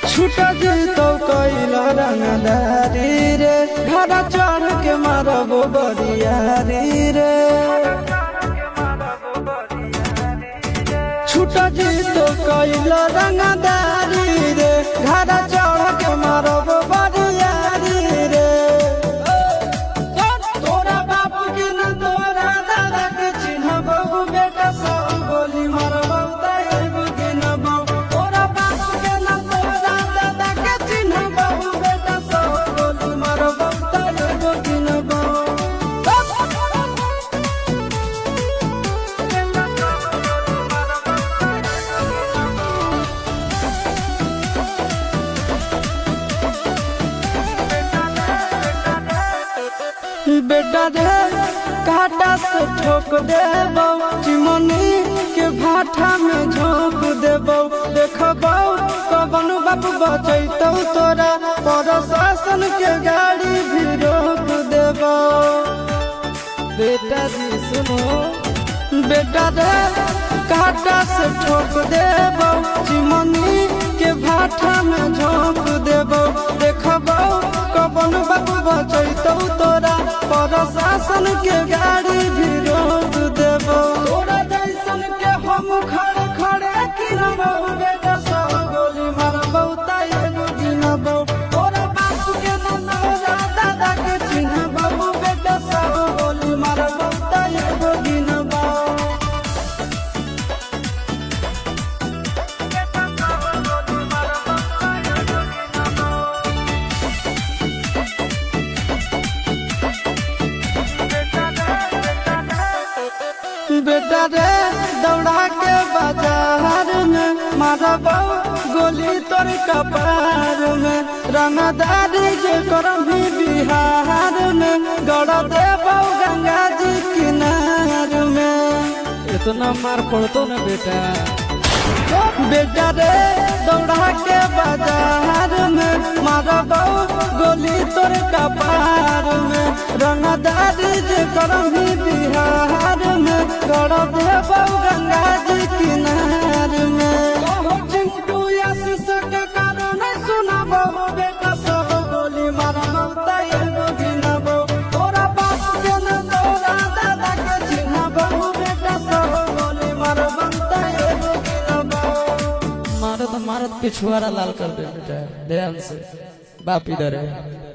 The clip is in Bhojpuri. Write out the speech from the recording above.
छूटा जीतो कैला रंगदारी रे घर चढ़ के मारबो बरियारी रे। छूटा जीतो कैला रंगदारी रे घर चढ़ के मारबो बरियारी रे। तोरा बापू के न तोरा दादा के चिन्हबो बेटा सब गोली मारबो ताएबो के न बाबू। तोरा बापू के न तोरा दादा के चिन्हबो बेटा सब गोली मारबो ताएबो के न बाबू। बेटा रे काटा से ठोक देबो चिमनी के भाटा में झोंक देबो। देखबो कवन बाप बचैतौ तोरा प्रशासन के गाड़ी भी रोक देबो। बेटा जी सुनो बेटा रे काटा से ठोक देबो चिमनी के भाटा में झोंक देबो। देखबो कवन बाप बचैतौ तोरा प्रशासन के गाड़ी भी रोक देबो। तोरा जैसन के हम खड़े खड़े गिनबो बेटा सब गोली मारबो ताएगो गिनबो। तोरा बापू के न तोरा दादा के चिन्हबो बेटा सब गोली मारबो ताएगो गिनबो। बेटा रे दौड़ा के बाजार में मारबो गोली तोर कपार में। रंगदारी जे करभी बिहार में गड़ देबो गंगा जी किनार में। इतना मार पड़तो न बेटा। बेटा रे दौड़ा के बाजार में मारबो गोली तोर कपार में। रंगदारी जे करभी बिहार में गड़ देबो गंगा जी किनार में। चिंटू आशीष के कारण सुनबो बेटा सब गोली मारबो ताएगो गिनबो। तोरा बाप के न तोरा दादा के चिन्हबो बेटा सब गोली मारबो ताएगो गिनबो। मारत मारत पिछुआरा लाल कर दे बेटा ध्यान से। बाप इधर है।